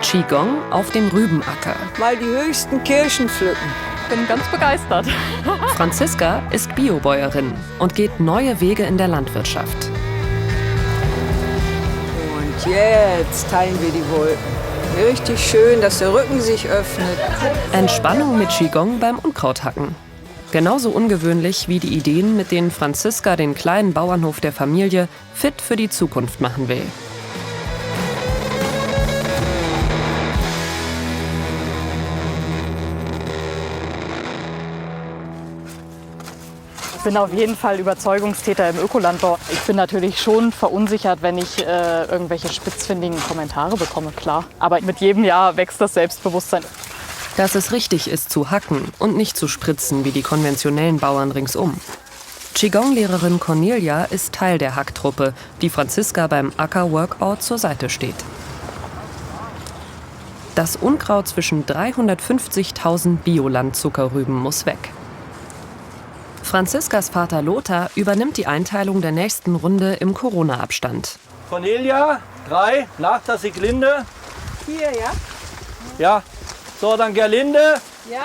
Qigong auf dem Rübenacker. Mal die höchsten Kirschen pflücken. Bin ganz begeistert. Franziska ist Biobäuerin und geht neue Wege in der Landwirtschaft. Und jetzt teilen wir die Wolken. Richtig schön, dass der Rücken sich öffnet. Entspannung mit Qigong beim Unkrauthacken. Genauso ungewöhnlich wie die Ideen, mit denen Franziska den kleinen Bauernhof der Familie fit für die Zukunft machen will. Ich bin auf jeden Fall Überzeugungstäter im Ökolandbau. Ich bin natürlich schon verunsichert, wenn ich irgendwelche spitzfindigen Kommentare bekomme, klar. Aber mit jedem Jahr wächst das Selbstbewusstsein. Dass es richtig ist zu hacken und nicht zu spritzen wie die konventionellen Bauern ringsum. Qigong-Lehrerin Cornelia ist Teil der Hacktruppe, die Franziska beim Acker-Workout zur Seite steht. Das Unkraut zwischen 350.000 Bioland-Zuckerrüben muss weg. Franziskas Vater Lothar übernimmt die Einteilung der nächsten Runde im Corona-Abstand. Cornelia, 3, nach der Sieglinde. 4, ja? Ja. So, dann Gerlinde. Ja.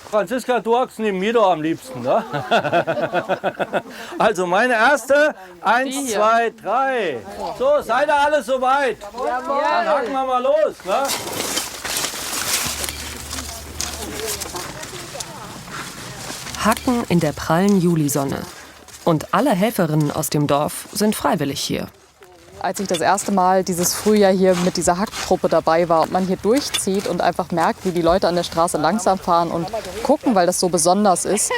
Franziska, du hockst neben mir doch am liebsten, ne? Also meine erste. 1, 2, 3. So, seid ihr alle soweit? Dann hacken wir mal los, ne? Hacken in der prallen Julisonne. Und alle Helferinnen aus dem Dorf sind freiwillig hier. Als ich das erste Mal dieses Frühjahr hier mit dieser Hacktruppe dabei war und man hier durchzieht und einfach merkt, wie die Leute an der Straße langsam fahren und gucken, weil das so besonders ist,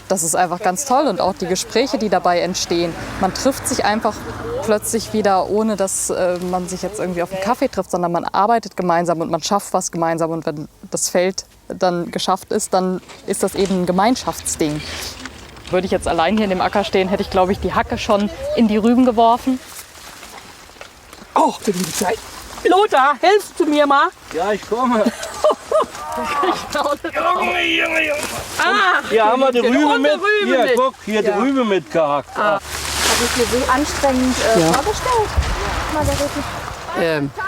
das ist einfach ganz toll. Und auch die Gespräche, die dabei entstehen. Man trifft sich einfach plötzlich wieder, ohne dass man sich jetzt irgendwie auf einen Kaffee trifft, sondern man arbeitet gemeinsam und man schafft was gemeinsam. Und wenn das Feld dann geschafft ist, dann ist das eben ein Gemeinschaftsding. Würde ich jetzt allein hier in dem Acker stehen, hätte ich, glaube ich, die Hacke schon in die Rüben geworfen. Oh, für die Zeit. Lothar, hilfst du mir mal? Ja, ich komme. Junge. Hier haben wir die Rübe mit. Hier, guck, hier die Rübe mitgehackt. Habe ich dir so anstrengend vorgestellt, Margarete?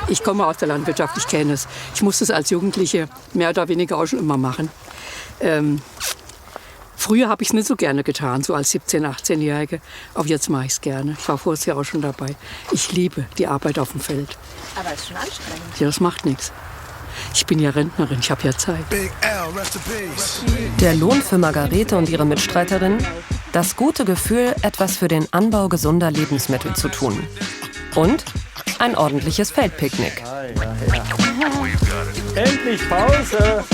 Ich komme aus der Landwirtschaft, ich kenne es. Ich musste es als Jugendliche mehr oder weniger auch schon immer machen. Früher habe ich es nicht so gerne getan, so als 17-, 18-Jährige. Aber jetzt mache ich es gerne. Ich war vorher auch schon dabei. Ich liebe die Arbeit auf dem Feld. Aber es ist schon anstrengend. Ja, das macht nichts. Ich bin ja Rentnerin, ich habe ja Zeit. Der Lohn für Margarete und ihre Mitstreiterin? Das gute Gefühl, etwas für den Anbau gesunder Lebensmittel zu tun. Und ein ordentliches Feldpicknick. Endlich Pause.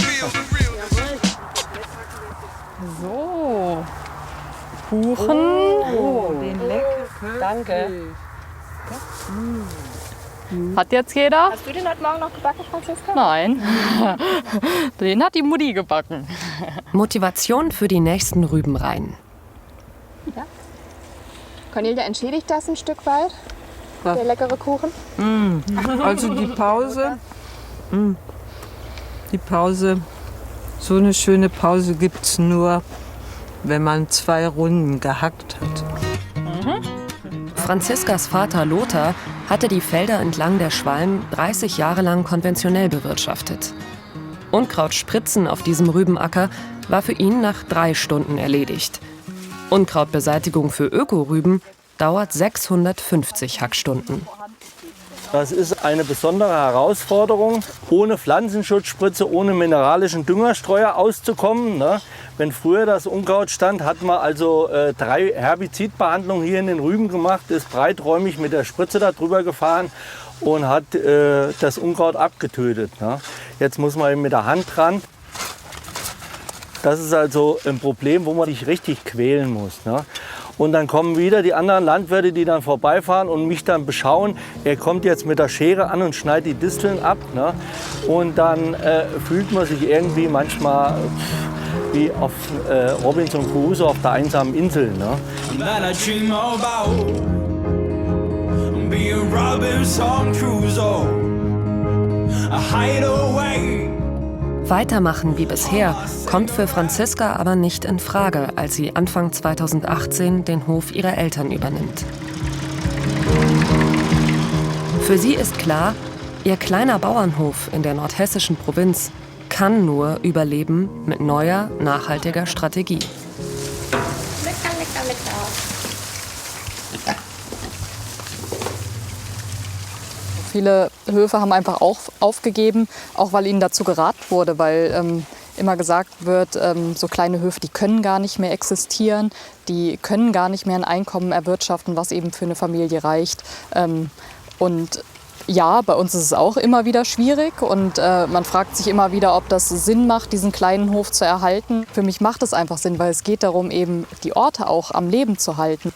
So, Kuchen. Oh, den lecker. Danke. Hat jetzt jeder? Hast du den heute Morgen noch gebacken, Franziska? Nein, den hat die Mutti gebacken. Motivation für die nächsten Rübenreihen. Cornelia, entschädigt das ein Stück weit? Der leckere Kuchen? Also die Pause, so eine schöne Pause gibt's nur, wenn man 2 Runden gehackt hat. Franziskas Vater Lothar hatte die Felder entlang der Schwalm 30 Jahre lang konventionell bewirtschaftet. Unkrautspritzen auf diesem Rübenacker war für ihn nach 3 Stunden erledigt. Unkrautbeseitigung für Ökorüben dauert 650 Hackstunden. Das ist eine besondere Herausforderung, ohne Pflanzenschutzspritze, ohne mineralischen Düngerstreuer auszukommen. Ne? Wenn früher das Unkraut stand, hat man also 3 Herbizidbehandlungen hier in den Rüben gemacht, ist breiträumig mit der Spritze darüber gefahren und hat das Unkraut abgetötet. Ne? Jetzt muss man eben mit der Hand dran. Das ist also ein Problem, wo man sich richtig quälen muss. Ne? Und dann kommen wieder die anderen Landwirte, die dann vorbeifahren und mich dann beschauen. Er kommt jetzt mit der Schere an und schneidet die Disteln ab. Ne? Und dann fühlt man sich irgendwie manchmal wie auf Robinson Crusoe auf der einsamen Insel. Ne? Weitermachen wie bisher kommt für Franziska aber nicht in Frage, als sie Anfang 2018 den Hof ihrer Eltern übernimmt. Für sie ist klar, Ihr kleiner Bauernhof in der nordhessischen Provinz kann nur überleben mit neuer, nachhaltiger Strategie. Viele Höfe haben einfach auch aufgegeben, auch weil ihnen dazu geraten wurde, weil immer gesagt wird, so kleine Höfe, die können gar nicht mehr existieren, die können gar nicht mehr ein Einkommen erwirtschaften, was eben für eine Familie reicht. Und ja, bei uns ist es auch immer wieder schwierig und man fragt sich immer wieder, ob das Sinn macht, diesen kleinen Hof zu erhalten. Für mich macht es einfach Sinn, weil es geht darum, eben die Orte auch am Leben zu halten.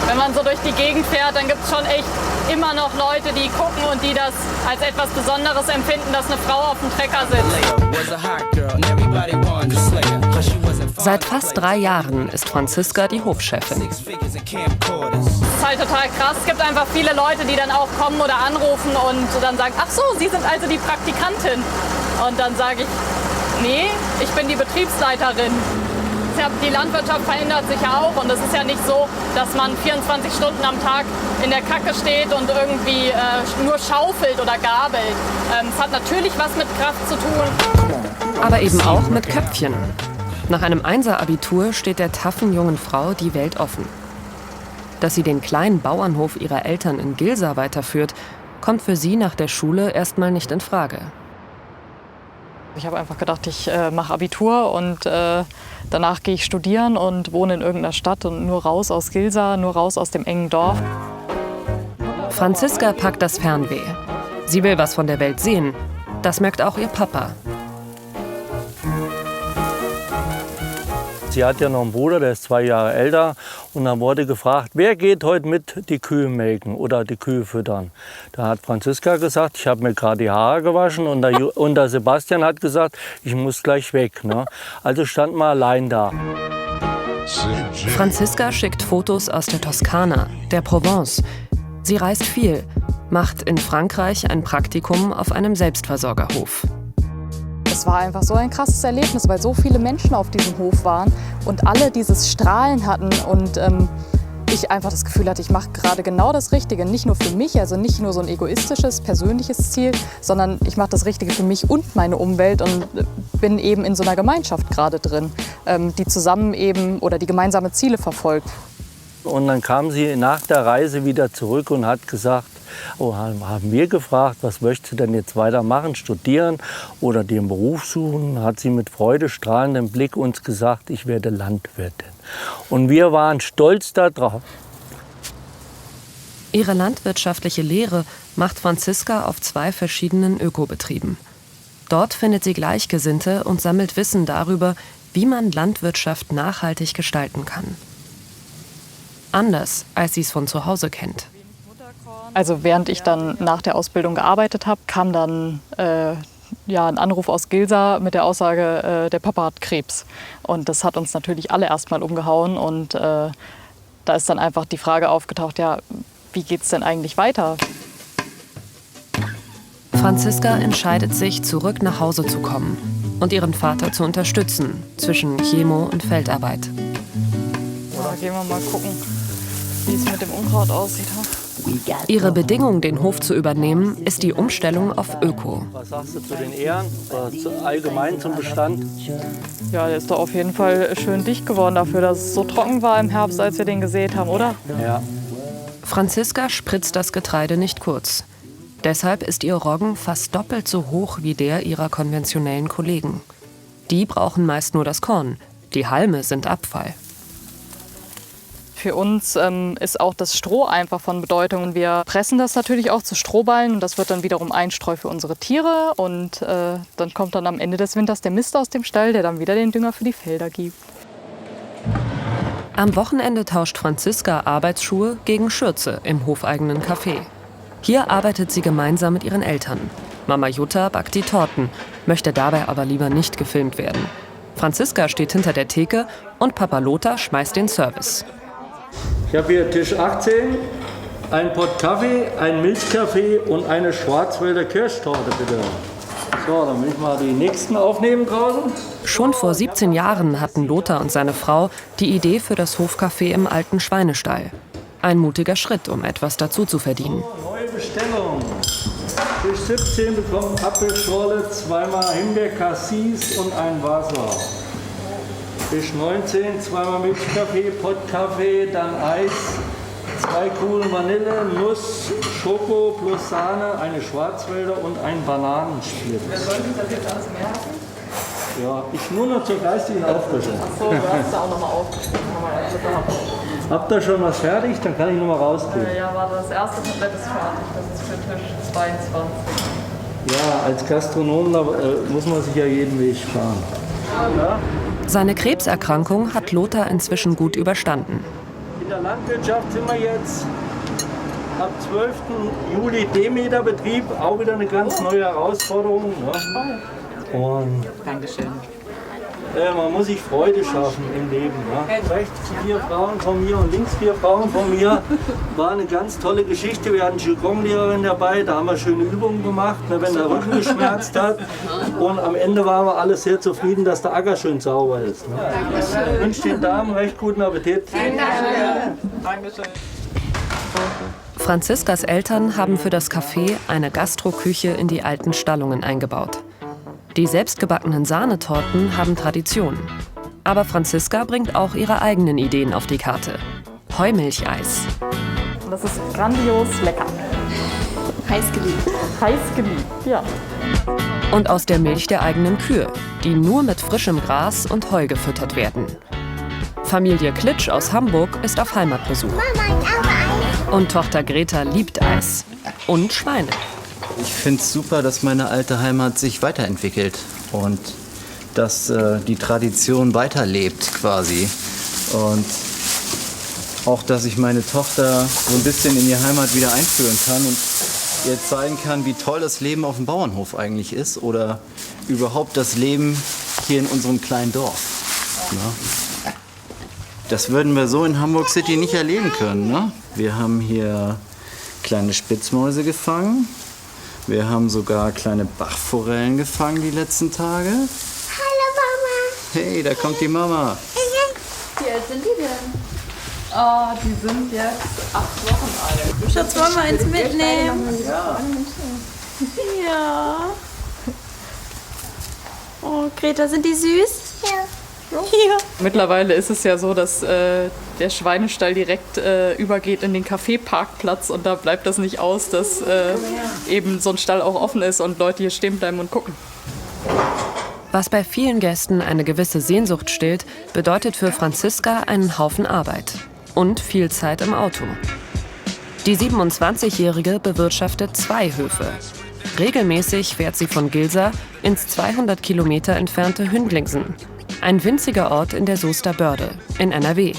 Wenn man so durch die Gegend fährt, dann gibt es schon echt immer noch Leute, die gucken und die das als etwas Besonderes empfinden, dass eine Frau auf dem Trecker sitzt. Seit fast 3 Jahren ist Franziska die Hofchefin. Das ist halt total krass. Es gibt einfach viele Leute, die dann auch kommen oder anrufen und dann sagen, ach so, Sie sind also die Praktikantin. Und dann sage ich, nee, ich bin die Betriebsleiterin. Die Landwirtschaft verändert sich ja auch und es ist ja nicht so, dass man 24 Stunden am Tag in der Kacke steht und irgendwie nur schaufelt oder gabelt. Es hat natürlich was mit Kraft zu tun. Aber eben auch mit Köpfchen. Nach einem 1er-Abitur steht der taffen jungen Frau die Welt offen. Dass sie den kleinen Bauernhof ihrer Eltern in Gilsa weiterführt, kommt für sie nach der Schule erstmal nicht in Frage. Ich habe einfach gedacht, ich mache Abitur und danach gehe ich studieren und wohne in irgendeiner Stadt und nur raus aus Gilsa, nur raus aus dem engen Dorf. Franziska packt das Fernweh. Sie will was von der Welt sehen. Das merkt auch ihr Papa. Sie hat ja noch einen Bruder, der ist 2 Jahre älter. Und dann wurde gefragt, wer geht heute mit die Kühe melken oder die Kühe füttern. Da hat Franziska gesagt, ich habe mir gerade die Haare gewaschen. Und der Sebastian hat gesagt, ich muss gleich weg. Ne? Also stand man allein da. Franziska schickt Fotos aus der Toskana, der Provence. Sie reist viel, macht in Frankreich ein Praktikum auf einem Selbstversorgerhof. Es war einfach so ein krasses Erlebnis, weil so viele Menschen auf diesem Hof waren und alle dieses Strahlen hatten und ich einfach das Gefühl hatte, ich mache gerade genau das Richtige. Nicht nur für mich, also nicht nur so ein egoistisches, persönliches Ziel, sondern ich mache das Richtige für mich und meine Umwelt und bin eben in so einer Gemeinschaft gerade drin, die zusammen eben oder die gemeinsame Ziele verfolgt. Und dann kam sie nach der Reise wieder zurück und hat gesagt, haben wir gefragt, was möchtest du denn jetzt weitermachen, studieren oder den Beruf suchen? Hat sie mit freudestrahlendem Blick uns gesagt, ich werde Landwirtin. Und wir waren stolz darauf. Ihre landwirtschaftliche Lehre macht Franziska auf 2 verschiedenen Ökobetrieben. Dort findet sie Gleichgesinnte und sammelt Wissen darüber, wie man Landwirtschaft nachhaltig gestalten kann. Anders, als sie es von zu Hause kennt. Also während ich dann nach der Ausbildung gearbeitet habe, kam dann ein Anruf aus Gilsa mit der Aussage, der Papa hat Krebs. Und das hat uns natürlich alle erstmal umgehauen. Und da ist dann einfach die Frage aufgetaucht, ja, wie geht's denn eigentlich weiter? Franziska entscheidet sich, zurück nach Hause zu kommen und ihren Vater zu unterstützen zwischen Chemo und Feldarbeit. Da gehen wir mal gucken, wie es mit dem Unkraut aussieht. Ihre Bedingung, den Hof zu übernehmen, ist die Umstellung auf Öko. Was sagst du zu den Ähren oder allgemein zum Bestand? Ja, der ist doch auf jeden Fall schön dicht geworden dafür, dass es so trocken war im Herbst, als wir den gesät haben, oder? Ja. Franziska spritzt das Getreide nicht kurz. Deshalb ist ihr Roggen fast doppelt so hoch wie der ihrer konventionellen Kollegen. Die brauchen meist nur das Korn. Die Halme sind Abfall. Für uns ist auch das Stroh einfach von Bedeutung. Und wir pressen das natürlich auch zu Strohballen. Und das wird dann wiederum Einstreu für unsere Tiere. Und dann kommt dann am Ende des Winters der Mist aus dem Stall, der dann wieder den Dünger für die Felder gibt. Am Wochenende tauscht Franziska Arbeitsschuhe gegen Schürze im hofeigenen Café. Hier arbeitet sie gemeinsam mit ihren Eltern. Mama Jutta backt die Torten, möchte dabei aber lieber nicht gefilmt werden. Franziska steht hinter der Theke und Papa Lothar schmeißt den Service. Ich habe hier Tisch 18, ein Pott Kaffee, ein Milchkaffee und eine Schwarzwälder Kirschtorte, bitte. So, dann will ich mal die nächsten aufnehmen draußen. Schon vor 17 Jahren hatten Lothar und seine Frau die Idee für das Hofcafé im alten Schweinestall. Ein mutiger Schritt, um etwas dazu zu verdienen. Neue Bestellung. Fisch 17 bekommen Apfelschorle, 2-mal Himbeer-Cassis und ein Wasser. Fisch 19, 2-mal Milchkaffee, Pottkaffee, dann Eis, 2 Kugeln Vanille, Nuss, Schoko plus Sahne, eine Schwarzwälder und ein Bananensplit. Wer soll sich das jetzt alles merken? Ja, ich nur noch zur geistigen Auffrischung. So, du hast da auch nochmal aufgeschrieben. Habt ihr schon was fertig? Dann kann ich nochmal rausgehen. Ja, warte, das erste Tablett ist fertig. Das ist für Tisch 22. Ja, als Gastronom da, muss man sich ja jeden Weg sparen. Ja? Seine Krebserkrankung hat Lothar inzwischen gut überstanden. In der Landwirtschaft sind wir jetzt ab 12. Juli Demeterbetrieb, auch wieder eine ganz neue Herausforderung. Ne? Und Dankeschön. man muss sich Freude schaffen im Leben. Ne? Rechts 4 Frauen von mir und links 4 Frauen von mir. War eine ganz tolle Geschichte. Wir hatten Qigong-Lehrerin dabei, da haben wir schöne Übungen gemacht, ne, wenn der Rücken geschmerzt hat. Und am Ende waren wir alle sehr zufrieden, dass der Acker schön sauber ist. Ne? Ich wünsche den Damen recht guten Appetit. Dankeschön. Franziskas Eltern haben für das Café eine Gastroküche in die alten Stallungen eingebaut. Die selbstgebackenen Sahnetorten haben Tradition. Aber Franziska bringt auch ihre eigenen Ideen auf die Karte. Heumilcheis. Das ist grandios lecker. Heiß geliebt. Heiß geliebt, ja. Und aus der Milch der eigenen Kühe, die nur mit frischem Gras und Heu gefüttert werden. Familie Klitsch aus Hamburg ist auf Heimatbesuch. Und Tochter Greta liebt Eis. Und Schweine. Ich finde es super, dass meine alte Heimat sich weiterentwickelt und dass die Tradition weiterlebt quasi. Und auch, dass ich meine Tochter so ein bisschen in die Heimat wieder einführen kann und ihr zeigen kann, wie toll das Leben auf dem Bauernhof eigentlich ist oder überhaupt das Leben hier in unserem kleinen Dorf. Ne? Das würden wir so in Hamburg City nicht erleben können. Ne? Wir haben hier kleine Spitzmäuse gefangen. Wir haben sogar kleine Bachforellen gefangen die letzten Tage. Hallo Mama. Hey, da kommt die Mama. Wie alt sind die denn? Die sind jetzt 8 Wochen alt. Schatz, wollen wir eins mitnehmen? Ja. Oh, Greta, sind die süß? Ja. Ja. Mittlerweile ist es ja so, dass der Schweinestall direkt übergeht in den Kaffeeparkplatz und da bleibt das nicht aus, dass eben so ein Stall auch offen ist und Leute hier stehen bleiben und gucken. Was bei vielen Gästen eine gewisse Sehnsucht stillt, bedeutet für Franziska einen Haufen Arbeit und viel Zeit im Auto. Die 27-Jährige bewirtschaftet 2 Höfe. Regelmäßig fährt sie von Gilsa ins 200 Kilometer entfernte Hündlingsen, ein winziger Ort in der Soester Börde in NRW.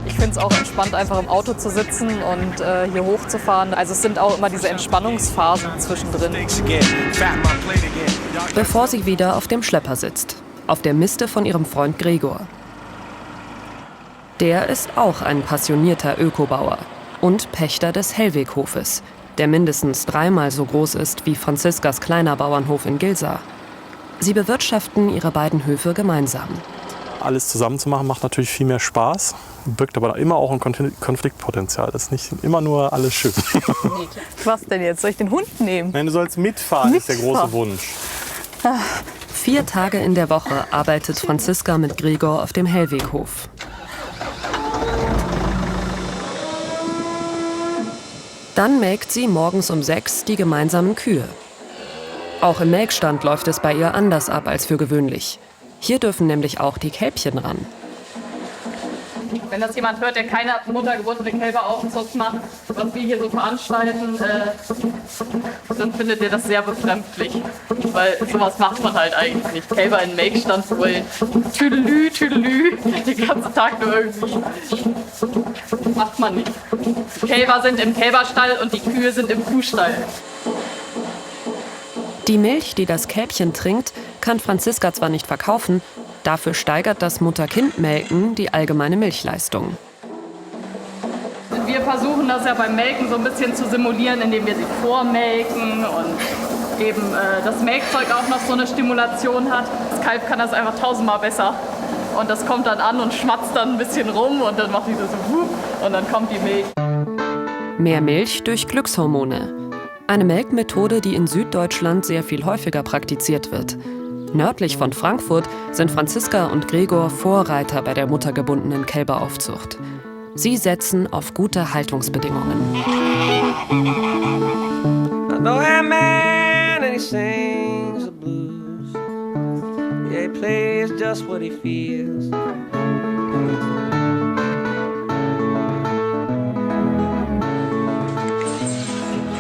Ich finde es auch entspannt, einfach im Auto zu sitzen und hier hochzufahren. Also es sind auch immer diese Entspannungsphasen zwischendrin. Bevor sie wieder auf dem Schlepper sitzt, auf der Miste von ihrem Freund Gregor. Der ist auch ein passionierter Ökobauer und Pächter des Hellweghofes, der mindestens 3-mal so groß ist wie Franziskas kleiner Bauernhof in Gilsa. Sie bewirtschaften ihre beiden Höfe gemeinsam. Alles zusammen zu machen macht natürlich viel mehr Spaß, birgt aber immer auch ein Konfliktpotenzial. Das ist nicht immer nur alles schön. Was denn jetzt? Soll ich den Hund nehmen? Nein, du sollst mitfahren, ist der große Wunsch. 4 Tage in der Woche arbeitet Franziska mit Gregor auf dem Hellweghof. Dann melkt sie morgens um 6 die gemeinsamen Kühe. Auch im Melkstand läuft es bei ihr anders ab als für gewöhnlich. Hier dürfen nämlich auch die Kälbchen ran. Wenn das jemand hört, der keine muttergeburtene Kälberaufzucht macht, was wir hier so veranstalten, dann findet ihr das sehr befremdlich. Weil sowas macht man halt eigentlich nicht. Kälber in den Melkstand holen, tüdelü, tüdelü, den ganzen Tag nur irgendwie. Macht man nicht. Kälber sind im Kälberstall und die Kühe sind im Kuhstall. Die Milch, die das Kälbchen trinkt, kann Franziska zwar nicht verkaufen, dafür steigert das Mutter-Kind-Melken die allgemeine Milchleistung. Wir versuchen das ja beim Melken so ein bisschen zu simulieren, indem wir sie vormelken und eben das Melkzeug auch noch so eine Stimulation hat. Das Kalb kann das einfach 1000-mal besser. Und das kommt dann an und schmatzt dann ein bisschen rum und dann macht die so wupp und dann kommt die Milch. Mehr Milch durch Glückshormone. Eine Melkmethode, die in Süddeutschland sehr viel häufiger praktiziert wird. Nördlich von Frankfurt sind Franziska und Gregor Vorreiter bei der muttergebundenen Kälberaufzucht. Sie setzen auf gute Haltungsbedingungen.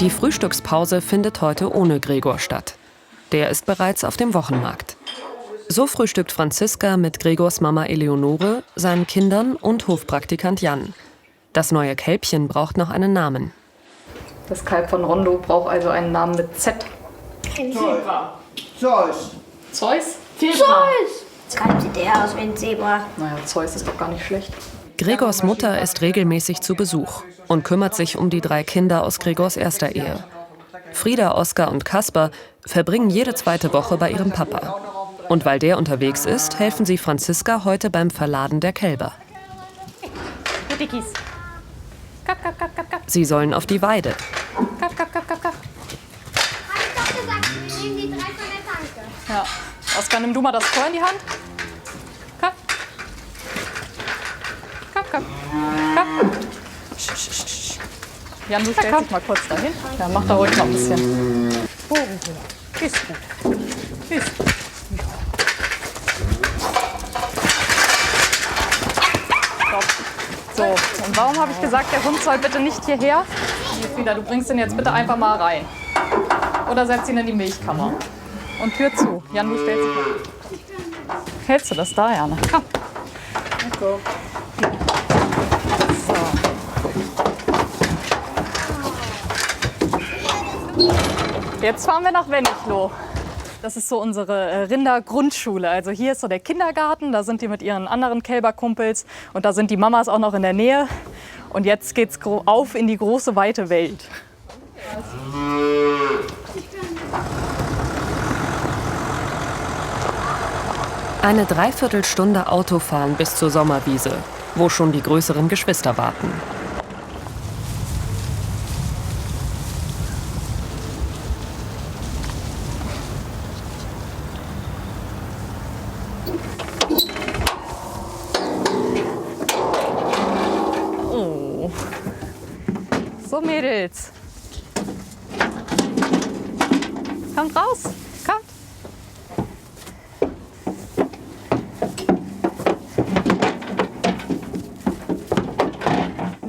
Die Frühstückspause findet heute ohne Gregor statt. Der ist bereits auf dem Wochenmarkt. So frühstückt Franziska mit Gregors Mama Eleonore, seinen Kindern und Hofpraktikant Jan. Das neue Kälbchen braucht noch einen Namen. Das Kalb von Rondo braucht also einen Namen mit Z. Zeus. Zeus? Das Kalb sieht eher aus wie ein Zebra. Naja, Zeus ist doch gar nicht schlecht. Gregors Mutter ist regelmäßig zu Besuch und kümmert sich um die 3 Kinder aus Gregors erster Ehe. Frieda, Oskar und Kasper verbringen jede zweite Woche bei ihrem Papa. Und weil der unterwegs ist, helfen sie Franziska heute beim Verladen der Kälber. Sie sollen auf die Weide. Ja. Oskar, nimm du mal das Tor in die Hand. Komm. Komm. Jan, du stellst dich mal kurz dahin. Ja, mach da ruhig noch ein bisschen. Ist gut. Ist gut. So, und warum habe ich gesagt, der Hund soll bitte nicht hierher? Frieda, du bringst ihn jetzt bitte einfach mal rein. Oder setz ihn in die Milchkammer. Und Tür zu. Jan, du stellst dich mal. Hältst du das da, Jana? Komm. So. Jetzt fahren wir nach Wenigloh. Das ist so unsere Rindergrundschule. Also hier ist so der Kindergarten, da sind die mit ihren anderen Kälberkumpels und da sind die Mamas auch noch in der Nähe. Und jetzt geht's auf in die große, weite Welt. Eine Dreiviertelstunde Autofahren bis zur Sommerwiese, wo schon die größeren Geschwister warten. So, Mädels. Kommt raus. Kommt.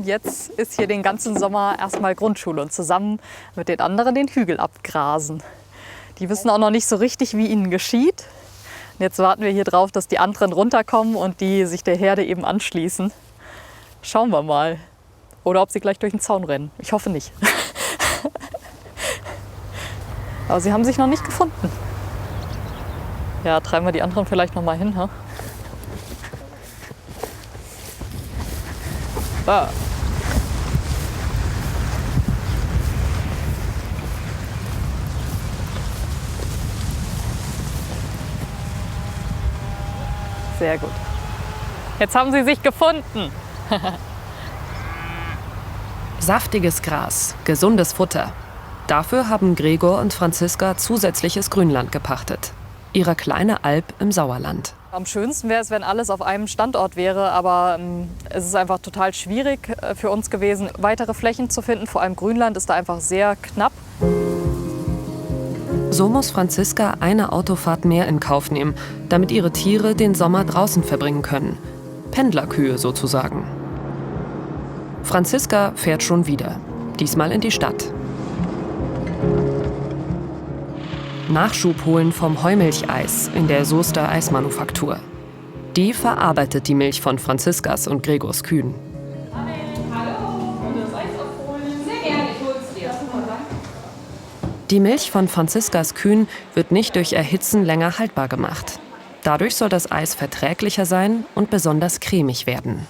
Jetzt ist hier den ganzen Sommer erstmal Grundschule und zusammen mit den anderen den Hügel abgrasen. Die wissen auch noch nicht so richtig, wie ihnen geschieht. Und jetzt warten wir hier drauf, dass die anderen runterkommen und die sich der Herde eben anschließen. Schauen wir mal. Oder ob sie gleich durch den Zaun rennen. Ich hoffe nicht. Aber sie haben sich noch nicht gefunden. Ja, treiben wir die anderen vielleicht noch mal hin. Ha? Ah. Sehr gut. Jetzt haben sie sich gefunden. Saftiges Gras, gesundes Futter. Dafür haben Gregor und Franziska zusätzliches Grünland gepachtet. Ihre kleine Alp im Sauerland. Am schönsten wäre es, wenn alles auf einem Standort wäre, aber es ist einfach total schwierig für uns gewesen, weitere Flächen zu finden. Vor allem Grünland ist da einfach sehr knapp. So muss Franziska eine Autofahrt mehr in Kauf nehmen, damit ihre Tiere den Sommer draußen verbringen können. Pendlerkühe sozusagen. Franziska fährt schon wieder, diesmal in die Stadt. Nachschub holen vom Heumilcheis in der Soester Eismanufaktur. Die verarbeitet die Milch von Franziskas und Gregors Kühen. Die Milch von Franziskas Kühen wird nicht durch Erhitzen länger haltbar gemacht. Dadurch soll das Eis verträglicher sein und besonders cremig werden.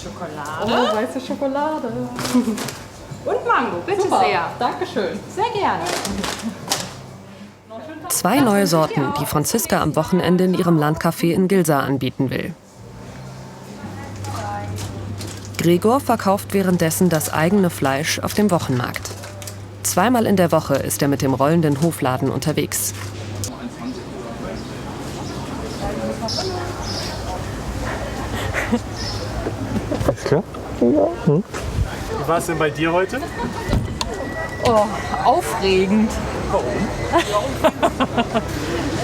Schokolade. Oh, weiße Schokolade. Und Mango, bitte Super. sehr. Dankeschön. Sehr gerne. 2 neue Sorten, die Franziska am Wochenende in ihrem Landcafé in Gilsa anbieten will. Gregor verkauft währenddessen das eigene Fleisch auf dem Wochenmarkt. 2-mal in der Woche ist er mit dem rollenden Hofladen unterwegs. Klar? Ja. Wie war es denn bei dir heute? Oh, aufregend. Warum?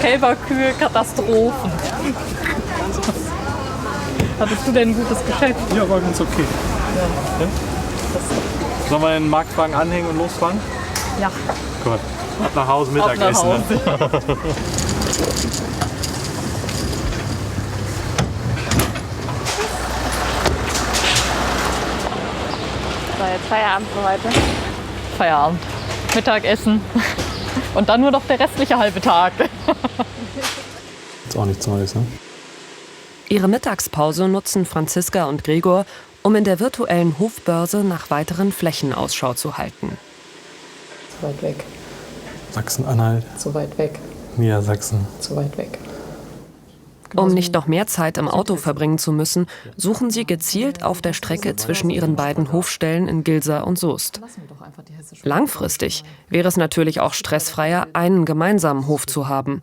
Kälber, Kühe, Katastrophen. Hattest du denn ein gutes Geschäft? Ja, war ganz okay. Ja. Sollen wir den Marktwagen anhängen und losfahren? Ja. Gut. Ab nach Hause Mittagessen. Ab nach Hause. Ne? So, jetzt Feierabend für heute. Feierabend. Mittagessen. Und dann nur noch der restliche halbe Tag. Ist auch nichts Neues, ne? Ihre Mittagspause nutzen Franziska und Gregor, um in der virtuellen Hofbörse nach weiteren Flächen Ausschau zu halten. Zu weit weg. Sachsen-Anhalt. Zu weit weg. Niedersachsen. Zu weit weg. Um nicht noch mehr Zeit im Auto verbringen zu müssen, suchen sie gezielt auf der Strecke zwischen ihren beiden Hofstellen in Gilsa und Soest. Langfristig wäre es natürlich auch stressfreier, einen gemeinsamen Hof zu haben.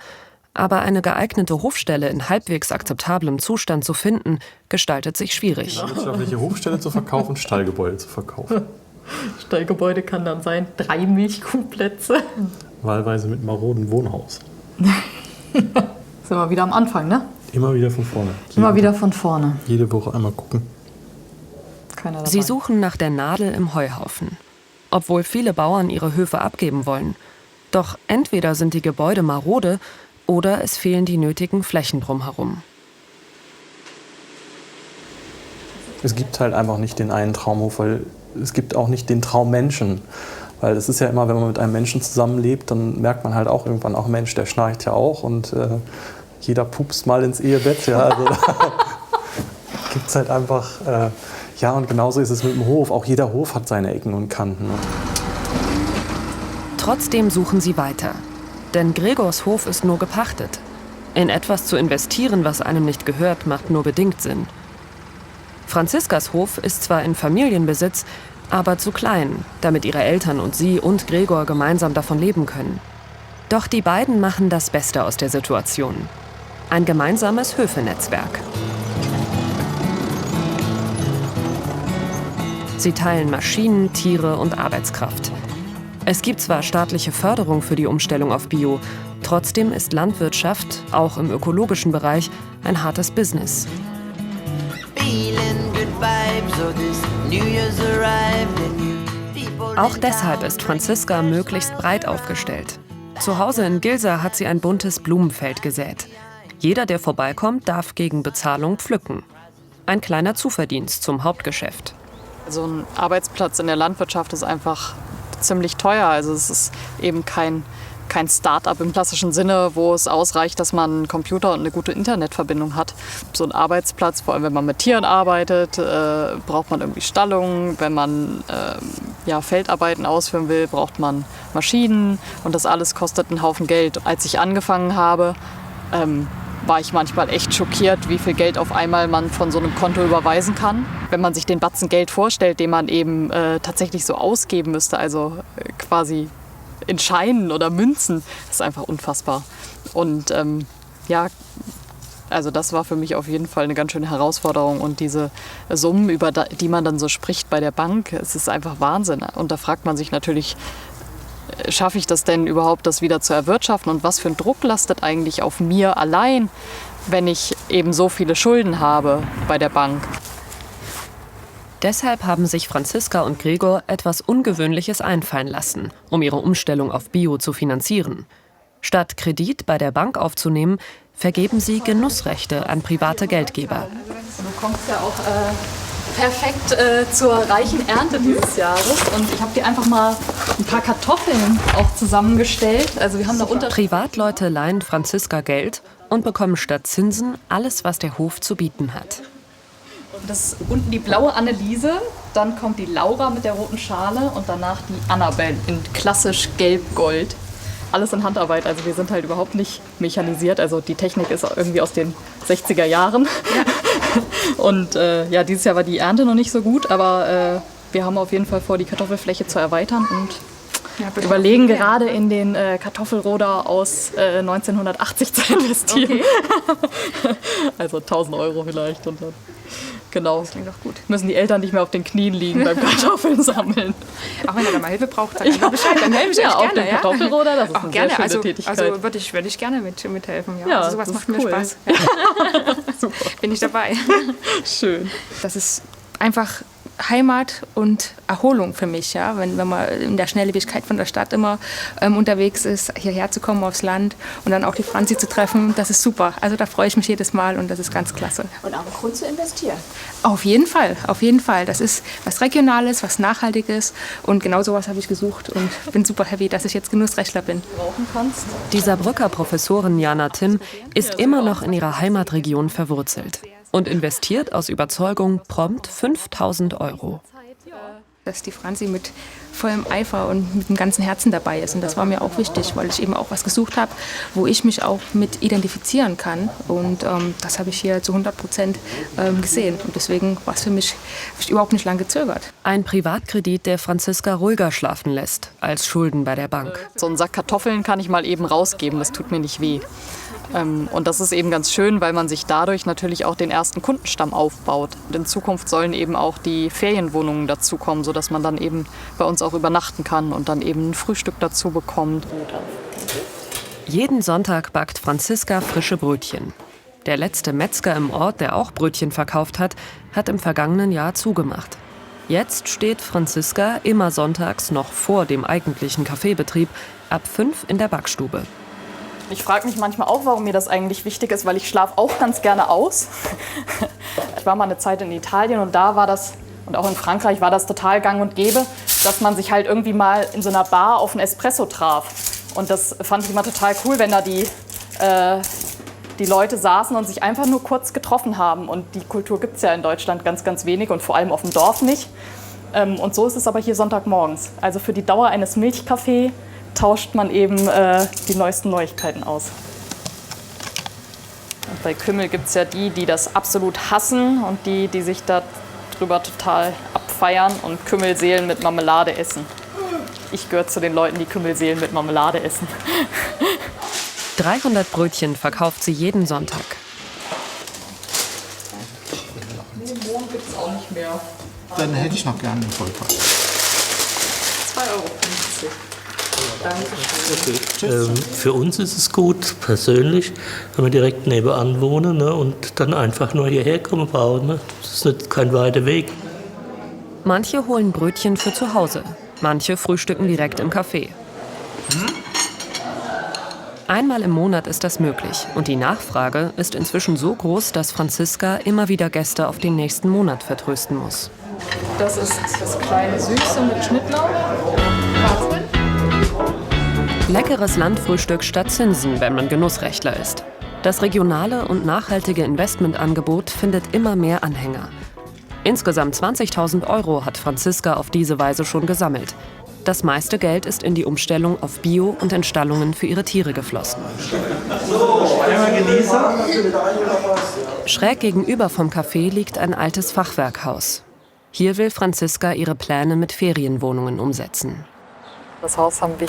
Aber eine geeignete Hofstelle in halbwegs akzeptablem Zustand zu finden, gestaltet sich schwierig. Wirtschaftliche Hofstelle zu verkaufen, Stallgebäude zu verkaufen. Stallgebäude kann dann sein 3 Milchkuhplätze. Wahlweise mit marodem Wohnhaus. Sind wir wieder am Anfang, ne? Immer wieder von vorne. Immer wieder von vorne. Jede Woche einmal gucken. Keiner dabei. Sie suchen nach der Nadel im Heuhaufen. Obwohl viele Bauern ihre Höfe abgeben wollen. Doch entweder sind die Gebäude marode oder es fehlen die nötigen Flächen drumherum. Es gibt halt einfach nicht den einen Traumhof, weil es gibt auch nicht den Traummenschen. Weil es ist ja immer, wenn man mit einem Menschen zusammenlebt, dann merkt man halt auch irgendwann, auch Mensch, der schnarcht ja auch und jeder pupst mal ins Ehebett. Ja, also gibt es halt einfach, ja, und genauso ist es mit dem Hof. Auch jeder Hof hat seine Ecken und Kanten. Trotzdem suchen sie weiter. Denn Gregors Hof ist nur gepachtet. In etwas zu investieren, was einem nicht gehört, macht nur bedingt Sinn. Franziskas Hof ist zwar in Familienbesitz, aber zu klein, damit ihre Eltern und sie und Gregor gemeinsam davon leben können. Doch die beiden machen das Beste aus der Situation. Ein gemeinsames Höfenetzwerk. Sie teilen Maschinen, Tiere und Arbeitskraft. Es gibt zwar staatliche Förderung für die Umstellung auf Bio, trotzdem ist Landwirtschaft, auch im ökologischen Bereich, ein hartes Business. Auch deshalb ist Franziska möglichst breit aufgestellt. Zu Hause in Gilsa hat sie ein buntes Blumenfeld gesät. Jeder, der vorbeikommt, darf gegen Bezahlung pflücken. Ein kleiner Zuverdienst zum Hauptgeschäft. So ein Arbeitsplatz in der Landwirtschaft ist einfach ziemlich teuer. Also es ist eben kein Start-up im klassischen Sinne, wo es ausreicht, dass man einen Computer und eine gute Internetverbindung hat. So ein Arbeitsplatz, vor allem wenn man mit Tieren arbeitet, braucht man irgendwie Stallungen. Wenn man Feldarbeiten ausführen will, braucht man Maschinen. Und das alles kostet einen Haufen Geld. Als ich angefangen habe, war ich manchmal echt schockiert, wie viel Geld auf einmal man von so einem Konto überweisen kann. Wenn man sich den Batzen Geld vorstellt, den man eben tatsächlich so ausgeben müsste, also quasi in Scheinen oder Münzen, das ist einfach unfassbar. Und also das war für mich auf jeden Fall eine ganz schöne Herausforderung. Und diese Summen, über die man dann so spricht bei der Bank, es ist einfach Wahnsinn. Und da fragt man sich natürlich, schaffe ich das denn überhaupt, das wieder zu erwirtschaften? Und was für ein Druck lastet eigentlich auf mir allein, wenn ich eben so viele Schulden habe bei der Bank? Deshalb haben sich Franziska und Gregor etwas Ungewöhnliches einfallen lassen, um ihre Umstellung auf Bio zu finanzieren. Statt Kredit bei der Bank aufzunehmen, vergeben sie Genussrechte an private Geldgeber. Du kommst ja auch perfekt zur reichen Ernte dieses Jahres. Und ich habe dir einfach mal ein paar Kartoffeln auch zusammengestellt. Also wir haben da Privatleute leihen Franziska Geld und bekommen statt Zinsen alles, was der Hof zu bieten hat. Das ist unten die blaue Anneliese, dann kommt die Laura mit der roten Schale und danach die Annabelle in klassisch gelb-gold. alles in Handarbeit. Also wir sind halt überhaupt nicht mechanisiert. Also die Technik ist irgendwie aus den 60er Jahren. Und ja, dieses Jahr war die Ernte noch nicht so gut, aber wir haben auf jeden Fall vor, die Kartoffelfläche zu erweitern und überlegen gerade in den Kartoffelroder aus 1980 zu investieren. Okay. Also 1.000 € vielleicht. Und dann, genau. Das klingt doch gut. Müssen die Eltern nicht mehr auf den Knien liegen beim Kartoffeln sammeln. Auch wenn er da mal Hilfe braucht, sagt einfach Bescheid, dann helfe ich euch auf gerne. Den Kartoffelroder, das ist auch eine gerne. sehr schöne Tätigkeit. Also würde ich gerne mithelfen. Ja. Ja, Also sowas das macht ist mir cool. Spaß. Ja. Super. Bin ich dabei. Schön. Das ist einfach Heimat und Erholung für mich, ja, wenn man in der Schnelllebigkeit von der Stadt immer unterwegs ist, hierher zu kommen aufs Land und dann auch die Franzi zu treffen, das ist super. Also da freue ich mich jedes Mal und das ist ganz klasse. Und auch ein Grund zu investieren. Auf jeden Fall, auf jeden Fall. Das ist was Regionales, was Nachhaltiges und genau sowas habe ich gesucht und bin super happy, dass ich jetzt Genussrechtler bin. Die Saarbrücker Professorin Jana Timm ist immer noch in ihrer Heimatregion verwurzelt und investiert aus Überzeugung prompt 5.000 €. Dass die Franzi mit vollem Eifer und mit dem ganzen Herzen dabei ist. Und das war mir auch wichtig, weil ich eben auch was gesucht habe, wo ich mich auch mit identifizieren kann. Und das habe ich hier zu 100% gesehen. Und deswegen war es für mich, habe ich überhaupt nicht lange gezögert. Ein Privatkredit, der Franziska ruhiger schlafen lässt als Schulden bei der Bank. So einen Sack Kartoffeln kann ich mal eben rausgeben, das tut mir nicht weh. Und das ist eben ganz schön, weil man sich dadurch natürlich auch den ersten Kundenstamm aufbaut. Und in Zukunft sollen eben auch die Ferienwohnungen dazukommen, sodass man dann eben bei uns auch übernachten kann und dann eben ein Frühstück dazu bekommt. Jeden Sonntag backt Franziska frische Brötchen. Der letzte Metzger im Ort, der auch Brötchen verkauft hat, hat im vergangenen Jahr zugemacht. Jetzt steht Franziska immer sonntags noch vor dem eigentlichen Kaffeebetrieb ab 5 in der Backstube. Ich frage mich manchmal auch, warum mir das eigentlich wichtig ist, weil ich schlafe auch ganz gerne aus. Ich war mal eine Zeit in Italien und da war das, und auch in Frankreich war das total gang und gäbe, dass man sich halt irgendwie mal in so einer Bar auf einen Espresso traf. Und das fand ich immer total cool, wenn da die Leute saßen und sich einfach nur kurz getroffen haben. Und die Kultur gibt es ja in Deutschland ganz, ganz wenig und vor allem auf dem Dorf nicht. Und so ist es aber hier Sonntagmorgens. Also für die Dauer eines Milchkaffee tauscht man eben die neuesten Neuigkeiten aus. Und bei Kümmel gibt es ja die das absolut hassen und die sich darüber total abfeiern und Kümmelseelen mit Marmelade essen. Ich gehöre zu den Leuten, die Kümmelseelen mit Marmelade essen. 300 Brötchen verkauft sie jeden Sonntag. Nee, morgen gibt es auch nicht mehr. Dann hätte ich noch gerne einen Vollpack. 2,50 €. Okay. Für uns ist es gut, persönlich, wenn wir direkt nebenan wohnen, ne, und dann einfach nur hierher kommen bauen. Ne. Das ist nicht kein weiter Weg. Manche holen Brötchen für zu Hause, manche frühstücken direkt im Café. Einmal im Monat ist das möglich und die Nachfrage ist inzwischen so groß, dass Franziska immer wieder Gäste auf den nächsten Monat vertrösten muss. Das ist das kleine Süße mit Schnittlauch. Leckeres Landfrühstück statt Zinsen, wenn man Genussrechtler ist. Das regionale und nachhaltige Investmentangebot findet immer mehr Anhänger. Insgesamt 20.000 € hat Franziska auf diese Weise schon gesammelt. Das meiste Geld ist in die Umstellung auf Bio- und in Stallungen für ihre Tiere geflossen. Schräg gegenüber vom Café liegt ein altes Fachwerkhaus. Hier will Franziska ihre Pläne mit Ferienwohnungen umsetzen. Das Haus haben wir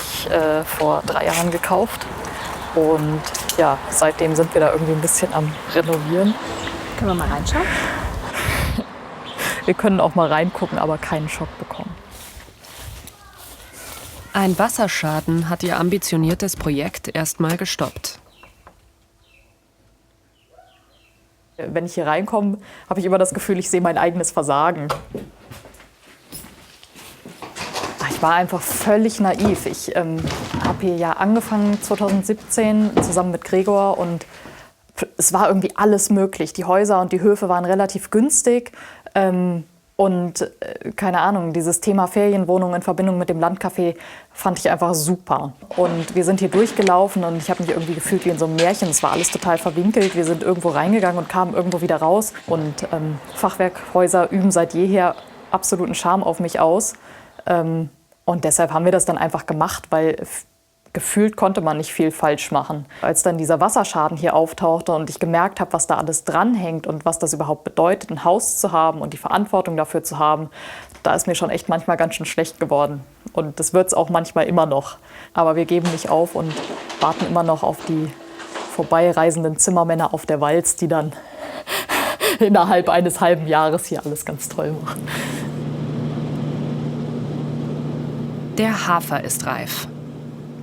vor 3 Jahren gekauft und ja, seitdem sind wir da irgendwie ein bisschen am Renovieren. Können wir mal reinschauen? Wir können auch mal reingucken, aber keinen Schock bekommen. Ein Wasserschaden hat ihr ambitioniertes Projekt erstmal gestoppt. Wenn ich hier reinkomme, habe ich immer das Gefühl, ich sehe mein eigenes Versagen. Ich war einfach völlig naiv. Ich habe hier ja angefangen 2017 zusammen mit Gregor und es war irgendwie alles möglich. Die Häuser und die Höfe waren relativ günstig und keine Ahnung, dieses Thema Ferienwohnung in Verbindung mit dem Landcafé fand ich einfach super. Und wir sind hier durchgelaufen und ich habe mich irgendwie gefühlt wie in so einem Märchen. Es war alles total verwinkelt. Wir sind irgendwo reingegangen und kamen irgendwo wieder raus. Und Fachwerkhäuser üben seit jeher absoluten Charme auf mich aus. Und deshalb haben wir das dann einfach gemacht, weil gefühlt konnte man nicht viel falsch machen. Als dann dieser Wasserschaden hier auftauchte und ich gemerkt habe, was da alles dranhängt und was das überhaupt bedeutet, ein Haus zu haben und die Verantwortung dafür zu haben, da ist mir schon echt manchmal ganz schön schlecht geworden. Und das wird es auch manchmal immer noch. Aber wir geben nicht auf und warten immer noch auf die vorbeireisenden Zimmermänner auf der Walz, die dann innerhalb eines halben Jahres hier alles ganz toll machen. Der Hafer ist reif.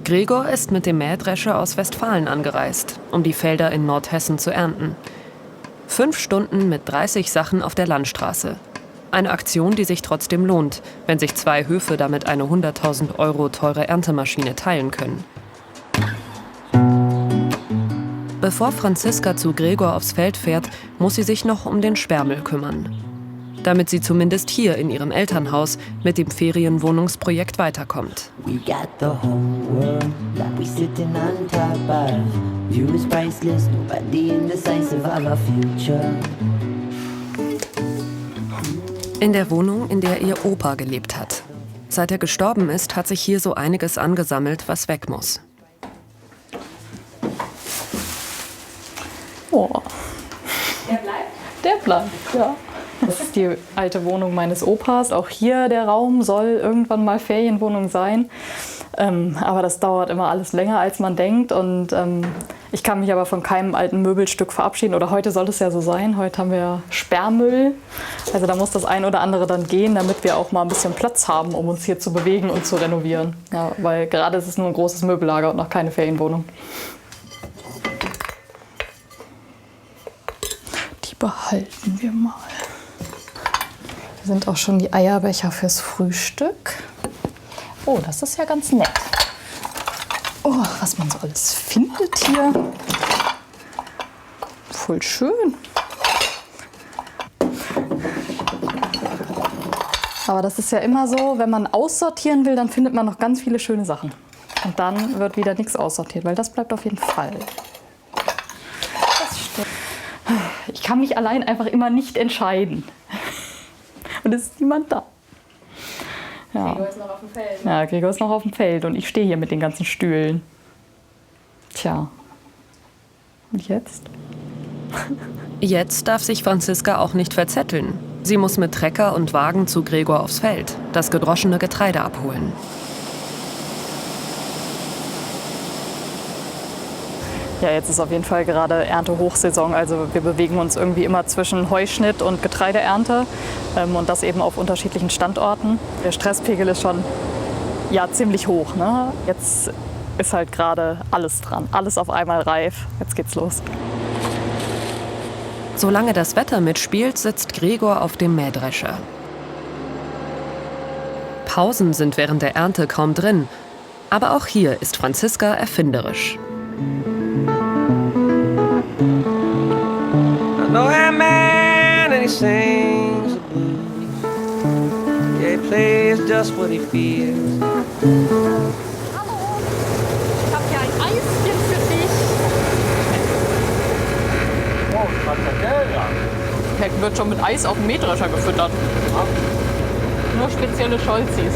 Gregor ist mit dem Mähdrescher aus Westfalen angereist, um die Felder in Nordhessen zu ernten. 5 Stunden mit 30 Sachen auf der Landstraße. Eine Aktion, die sich trotzdem lohnt, wenn sich 2 Höfe damit eine 100.000 € teure Erntemaschine teilen können. Bevor Franziska zu Gregor aufs Feld fährt, muss sie sich noch um den Sperrmüll kümmern. Damit sie zumindest hier in ihrem Elternhaus mit dem Ferienwohnungsprojekt weiterkommt. In der Wohnung, in der ihr Opa gelebt hat. Seit er gestorben ist, hat sich hier so einiges angesammelt, was weg muss. Oh. Der bleibt, ja. Das ist die alte Wohnung meines Opas. Auch hier der Raum soll irgendwann mal Ferienwohnung sein. Aber das dauert immer alles länger, als man denkt. Und ich kann mich aber von keinem alten Möbelstück verabschieden. Oder heute soll es ja so sein. Heute haben wir Sperrmüll. Also da muss das ein oder andere dann gehen, damit wir auch mal ein bisschen Platz haben, um uns hier zu bewegen und zu renovieren. Ja, weil gerade ist es nur ein großes Möbellager und noch keine Ferienwohnung. Die behalten wir mal. Hier sind auch schon die Eierbecher fürs Frühstück. Oh, das ist ja ganz nett. Oh, was man so alles findet hier. Voll schön. Aber das ist ja immer so, wenn man aussortieren will, dann findet man noch ganz viele schöne Sachen. Und dann wird wieder nichts aussortiert, weil das bleibt auf jeden Fall. Das stimmt. Ich kann mich allein einfach immer nicht entscheiden. Und es ist niemand da. Ja. Gregor ist noch auf dem Feld. Ja, Gregor ist noch auf dem Feld und ich stehe hier mit den ganzen Stühlen. Tja. Und jetzt? Jetzt darf sich Franziska auch nicht verzetteln. Sie muss mit Trecker und Wagen zu Gregor aufs Feld, das gedroschene Getreide abholen. Ja, jetzt ist auf jeden Fall gerade Erntehochsaison. Also wir bewegen uns irgendwie immer zwischen Heuschnitt und Getreideernte und das eben auf unterschiedlichen Standorten. Der Stresspegel ist schon ziemlich hoch. Ne? Jetzt ist halt gerade alles dran, alles auf einmal reif. Jetzt geht's los. Solange das Wetter mitspielt, sitzt Gregor auf dem Mähdrescher. Pausen sind während der Ernte kaum drin. Aber auch hier ist Franziska erfinderisch. know that man and he sings the blues. Yeah, he plays just what he feels. Hallo, ich habe hier ein Eischen für dich. Oh, Frikadelle. Heck wird schon mit Eis auf dem Mähdrescher gefüttert. Nur spezielle Scholzis.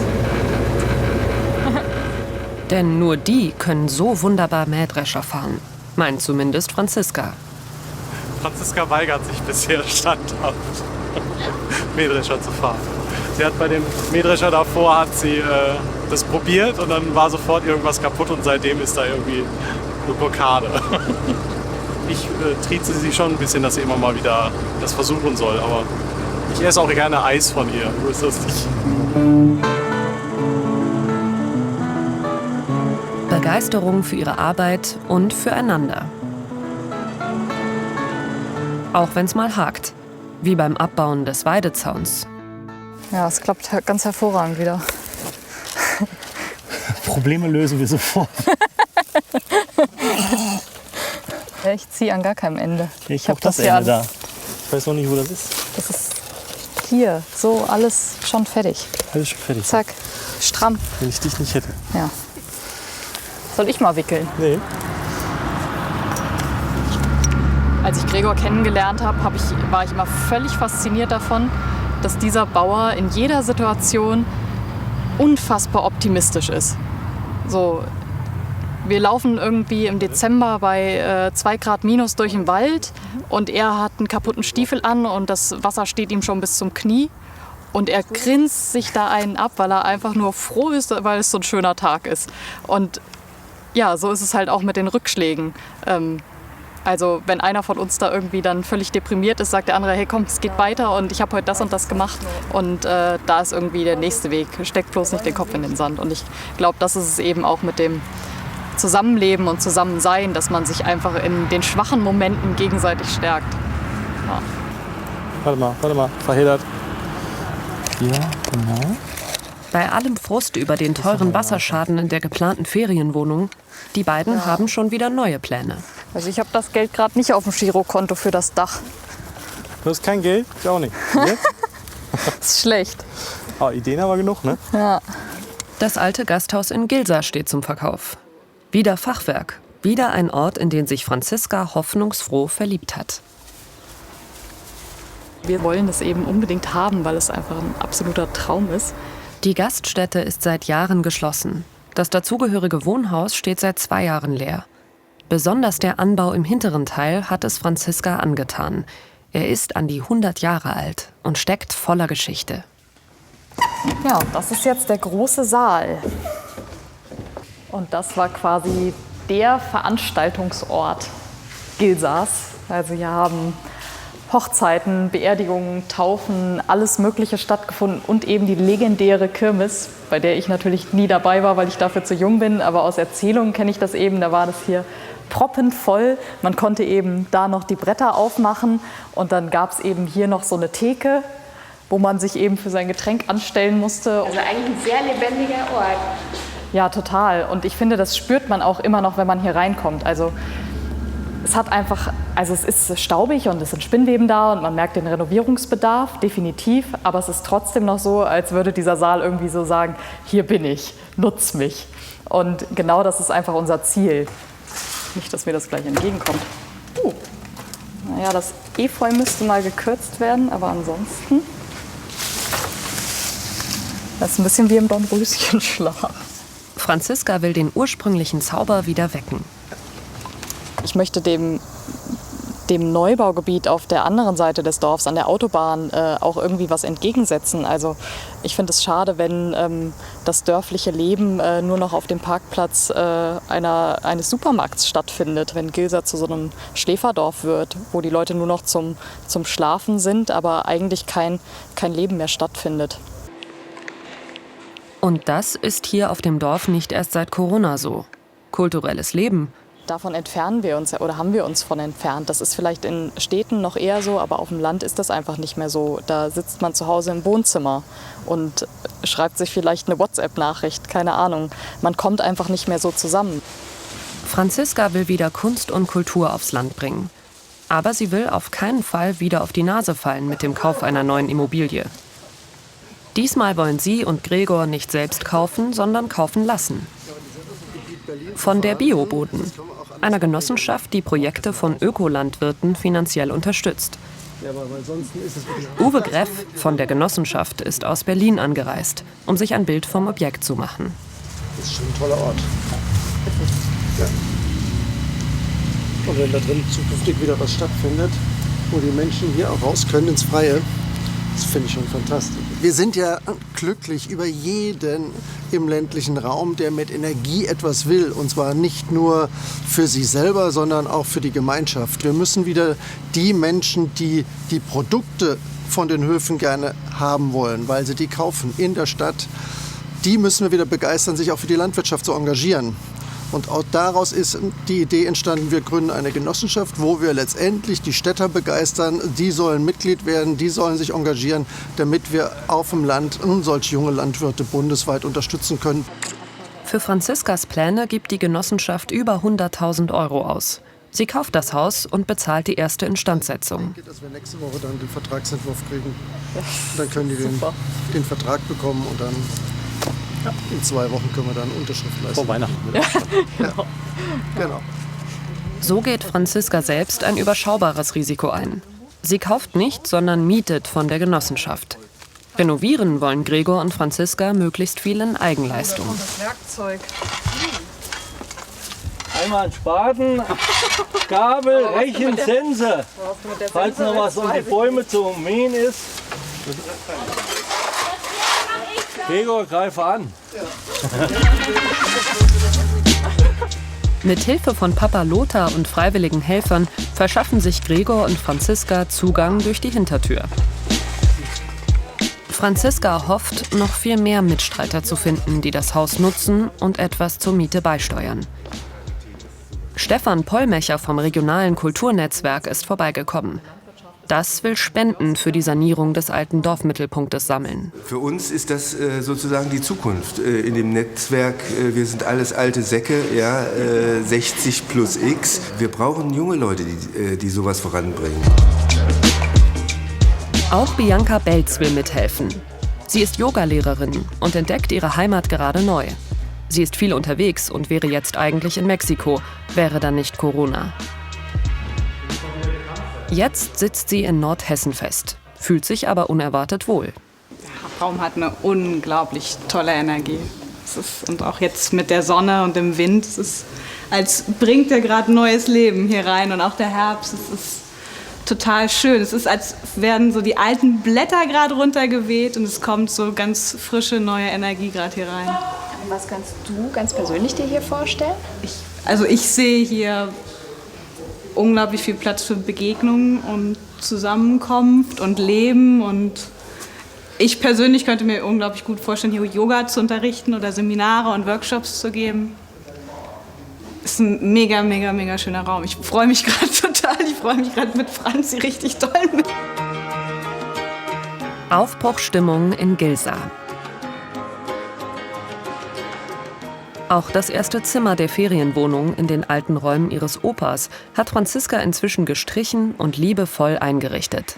Denn nur die können so wunderbar Mähdrescher fahren. Meint zumindest Franziska. Franziska weigert sich bisher standhaft, Mähdrescher zu fahren. Sie hat bei dem Mähdrescher davor das probiert und dann war sofort irgendwas kaputt und seitdem ist da irgendwie eine Blockade. Ich trieze sie schon ein bisschen, dass sie immer mal wieder das versuchen soll, aber ich esse auch gerne Eis von ihr, so ist das nicht. Begeisterung für ihre Arbeit und füreinander. Auch wenn es mal hakt, wie beim Abbauen des Weidezauns. Ja, es klappt ganz hervorragend wieder. Probleme lösen wir sofort. Ich ziehe an gar keinem Ende. Ich habe das Ende da. Ich weiß noch nicht, wo das ist. Das ist hier, so alles schon fertig. Alles schon fertig. Zack, stramm. Wenn ich dich nicht hätte. Ja. Soll ich mal wickeln? Nee. Als ich Gregor kennengelernt habe, war ich immer völlig fasziniert davon, dass dieser Bauer in jeder Situation unfassbar optimistisch ist. So, Wir laufen irgendwie im Dezember bei 2 Grad minus durch den Wald und er hat einen kaputten Stiefel an und das Wasser steht ihm schon bis zum Knie. Und er grinst sich da einen ab, weil er einfach nur froh ist, weil es so ein schöner Tag ist. Und ja, so ist es halt auch mit den Rückschlägen. Also wenn einer von uns da irgendwie dann völlig deprimiert ist, sagt der andere, hey komm, es geht weiter und ich habe heute das und das gemacht. Und da ist irgendwie der nächste Weg. Steck bloß nicht den Kopf in den Sand. Und ich glaube, das ist es eben auch mit dem Zusammenleben und Zusammensein, dass man sich einfach in den schwachen Momenten gegenseitig stärkt. Ja. Warte mal, verheddert. Ja, genau. Bei allem Frust über den teuren Wasserschaden in der geplanten Ferienwohnung, die beiden haben schon wieder neue Pläne. Also ich habe das Geld gerade nicht auf dem Girokonto für das Dach. Du hast kein Geld? Ich auch nicht. Das ist schlecht. Oh, Ideen aber genug, ne? Ja. Das alte Gasthaus in Gilsa steht zum Verkauf. Wieder Fachwerk. Wieder ein Ort, in den sich Franziska hoffnungsfroh verliebt hat. Wir wollen es eben unbedingt haben, weil es einfach ein absoluter Traum ist. Die Gaststätte ist seit Jahren geschlossen. Das dazugehörige Wohnhaus steht seit 2 Jahren leer. Besonders der Anbau im hinteren Teil hat es Franziska angetan. Er ist an die 100 Jahre alt und steckt voller Geschichte. Ja, das ist jetzt der große Saal. Und das war quasi der Veranstaltungsort Gilsas. Also hier haben Hochzeiten, Beerdigungen, Taufen, alles Mögliche stattgefunden und eben die legendäre Kirmes, bei der ich natürlich nie dabei war, weil ich dafür zu jung bin, aber aus Erzählungen kenne ich das eben, da war das hier proppenvoll. Man konnte eben da noch die Bretter aufmachen und dann gab es eben hier noch so eine Theke, wo man sich eben für sein Getränk anstellen musste. Also eigentlich ein sehr lebendiger Ort. Ja, total. Und ich finde, das spürt man auch immer noch, wenn man hier reinkommt. Also es hat einfach, also es ist staubig und es sind Spinnweben da und man merkt den Renovierungsbedarf, definitiv. Aber es ist trotzdem noch so, als würde dieser Saal irgendwie so sagen, hier bin ich, nutz mich. Und genau das ist einfach unser Ziel. Nicht, dass mir das gleich entgegenkommt. Naja, das Efeu müsste mal gekürzt werden, aber ansonsten. Das ist ein bisschen wie im Dornröschenschlaf. Franziska will den ursprünglichen Zauber wieder wecken. Ich möchte dem Neubaugebiet auf der anderen Seite des Dorfs, an der Autobahn, auch irgendwie was entgegensetzen. Also ich finde es schade, wenn das dörfliche Leben nur noch auf dem Parkplatz eines Supermarkts stattfindet. Wenn Gilsa zu so einem Schläferdorf wird, wo die Leute nur noch zum Schlafen sind, aber eigentlich kein Leben mehr stattfindet. Und das ist hier auf dem Dorf nicht erst seit Corona so. Kulturelles Leben. Davon entfernen wir uns oder haben wir uns von entfernt. Das ist vielleicht in Städten noch eher so, aber auf dem Land ist das einfach nicht mehr so. Da sitzt man zu Hause im Wohnzimmer und schreibt sich vielleicht eine WhatsApp-Nachricht, keine Ahnung. Man kommt einfach nicht mehr so zusammen. Franziska will wieder Kunst und Kultur aufs Land bringen. Aber sie will auf keinen Fall wieder auf die Nase fallen mit dem Kauf einer neuen Immobilie. Diesmal wollen sie und Gregor nicht selbst kaufen, sondern kaufen lassen. Von der Bioboden, einer Genossenschaft, die Projekte von Ökolandwirten finanziell unterstützt. Uwe Greff von der Genossenschaft ist aus Berlin angereist, um sich ein Bild vom Objekt zu machen. Das ist schon ein toller Ort. Ja. Und wenn da drin zukünftig wieder was stattfindet, wo die Menschen hier auch raus können ins Freie, das finde ich schon fantastisch. Wir sind ja glücklich über jeden im ländlichen Raum, der mit Energie etwas will. Und zwar nicht nur für sich selber, sondern auch für die Gemeinschaft. Wir müssen wieder die Menschen, die die Produkte von den Höfen gerne haben wollen, weil sie die kaufen in der Stadt, die müssen wir wieder begeistern, sich auch für die Landwirtschaft zu engagieren. Und auch daraus ist die Idee entstanden, wir gründen eine Genossenschaft, wo wir letztendlich die Städter begeistern. Die sollen Mitglied werden, die sollen sich engagieren, damit wir auf dem Land solche junge Landwirte bundesweit unterstützen können. Für Franziskas Pläne gibt die Genossenschaft über 100.000 € aus. Sie kauft das Haus und bezahlt die erste Instandsetzung. Ich denke, dass wir nächste Woche dann den Vertragsentwurf kriegen. Dann können die den Vertrag bekommen und dann in 2 Wochen können wir dann Unterschrift leisten. Vor Weihnachten. Ja, genau. So geht Franziska selbst ein überschaubares Risiko ein. Sie kauft nicht, sondern mietet von der Genossenschaft. Renovieren wollen Gregor und Franziska möglichst viel in Eigenleistung. Das Werkzeug. Einmal ein Spaten, Gabel, Rechen, Sense. Falls noch was um die Bäume zu mähen ist. Gregor, greife an. Mit Hilfe von Papa Lothar und freiwilligen Helfern verschaffen sich Gregor und Franziska Zugang durch die Hintertür. Franziska hofft, noch viel mehr Mitstreiter zu finden, die das Haus nutzen und etwas zur Miete beisteuern. Stefan Pollmecher vom regionalen Kulturnetzwerk ist vorbeigekommen. Das will Spenden für die Sanierung des alten Dorfmittelpunktes sammeln. Für uns ist das sozusagen die Zukunft in dem Netzwerk. Wir sind alles alte Säcke, ja, 60 plus X. Wir brauchen junge Leute, die sowas voranbringen. Auch Bianca Belz will mithelfen. Sie ist Yogalehrerin und entdeckt ihre Heimat gerade neu. Sie ist viel unterwegs und wäre jetzt eigentlich in Mexiko, wäre dann nicht Corona. Jetzt sitzt sie in Nordhessen fest, fühlt sich aber unerwartet wohl. Der Raum hat eine unglaublich tolle Energie. Und auch jetzt mit der Sonne und dem Wind, es ist, als bringt er gerade neues Leben hier rein. Und auch der Herbst, es ist total schön. Es ist, als werden so die alten Blätter gerade runtergeweht und es kommt so ganz frische, neue Energie gerade hier rein. Und was kannst du ganz persönlich dir hier vorstellen? Ich sehe hier unglaublich viel Platz für Begegnungen und Zusammenkunft und Leben. Und ich persönlich könnte mir unglaublich gut vorstellen, hier Yoga zu unterrichten oder Seminare und Workshops zu geben. Es ist ein mega, mega, mega schöner Raum. Ich freue mich gerade total. Ich freue mich gerade mit Franzi richtig toll mit. Aufbruchsstimmung in Gilsa. Auch das erste Zimmer der Ferienwohnung in den alten Räumen ihres Opas hat Franziska inzwischen gestrichen und liebevoll eingerichtet.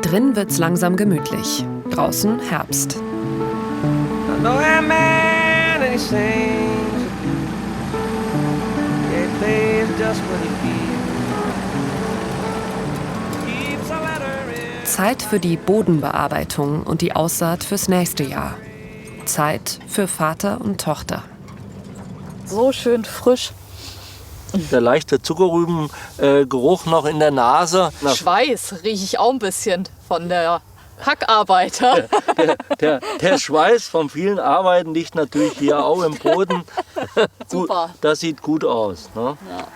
Drin wird's langsam gemütlich. Draußen Herbst. Zeit für die Bodenbearbeitung und die Aussaat fürs nächste Jahr. Zeit für Vater und Tochter. So schön frisch. Der leichte Zuckerrübengeruch noch in der Nase. Schweiß rieche ich auch ein bisschen von der Hackarbeiter. Der Schweiß von vielen Arbeiten liegt natürlich hier auch im Boden. Super. Das sieht gut aus. Ne? Ja.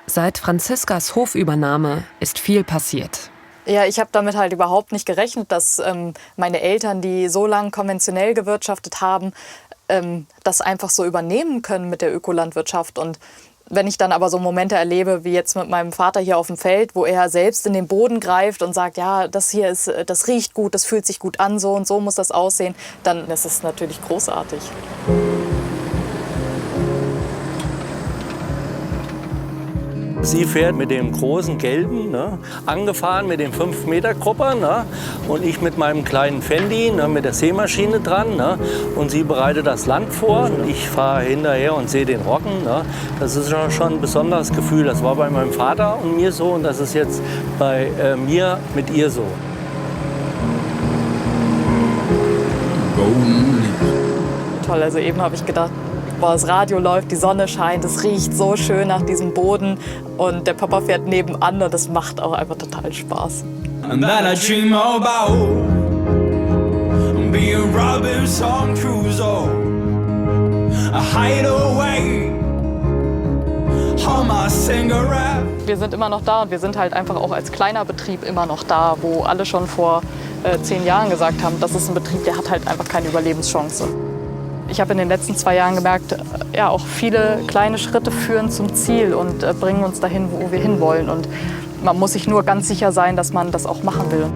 Seit Franziskas Hofübernahme ist viel passiert. Ja, ich habe damit halt überhaupt nicht gerechnet, dass meine Eltern, die so lange konventionell gewirtschaftet haben, das einfach so übernehmen können mit der Ökolandwirtschaft. Und wenn ich dann aber so Momente erlebe, wie jetzt mit meinem Vater hier auf dem Feld, wo er selbst in den Boden greift und sagt, ja, das hier ist, das riecht gut, das fühlt sich gut an, so und so muss das aussehen, dann ist es natürlich großartig. Sie fährt mit dem großen Gelben, ne, angefahren mit dem 5-Meter-Grupper, ne, und ich mit meinem kleinen Fendi, ne, mit der Sämaschine dran. Ne, und sie bereitet das Land vor. Ich fahre hinterher und sehe den Roggen. Ne. Das ist schon ein besonderes Gefühl. Das war bei meinem Vater und mir so und das ist jetzt bei mir mit ihr so. Toll, also eben habe ich gedacht, boah, das Radio läuft, die Sonne scheint, es riecht so schön nach diesem Boden und der Papa fährt nebenan und das macht auch einfach total Spaß. And then I dream about being Robinson Crusoe, a hideaway on my cigarette. Wir sind immer noch da und wir sind halt einfach auch als kleiner Betrieb immer noch da, wo alle schon vor 10 Jahren gesagt haben, das ist ein Betrieb, der hat halt einfach keine Überlebenschance. Ich habe in den letzten 2 Jahren gemerkt, ja, auch viele kleine Schritte führen zum Ziel und bringen uns dahin, wo wir hinwollen. Und man muss sich nur ganz sicher sein, dass man das auch machen will.